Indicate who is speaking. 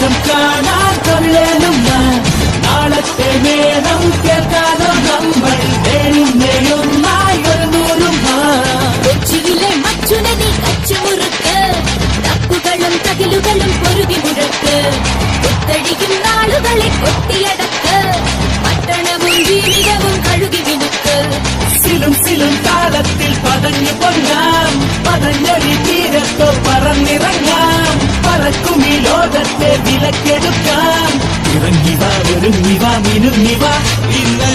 Speaker 1: ആകാശം കാണാൻ തൊഴിലും നാളത്തെ മേളം കേൾക്കാനോ നമ്മൾ നെയ്യുന്നായി ഒരു നൂറും
Speaker 2: കൊച്ചിയിലെ മച്ചുനനി കച്ചുമുറുക്ക് തപ്പുകളും തകിലുകളും പൊരുതി മുഴക്ക് കുത്തടിക്കും നാളുകളെ കൊട്ടിയടക്ക് പട്ടണവും ജീവിതവും കഴുകി വിനുക്ക്
Speaker 1: സിലും താളത്തിൽ പതഞ്ഞു പൊങ്ങാം പതഞ്ഞൊരു തീരത്തോ പറന്നിറങ്ങാം പറക്കും ഈ ലോകത്തെ വിലക്കെടുക്കാം ഇറങ്ങിവ ഒരുങ്ങിവ മിനുങ്ങിവ ഇന്ന്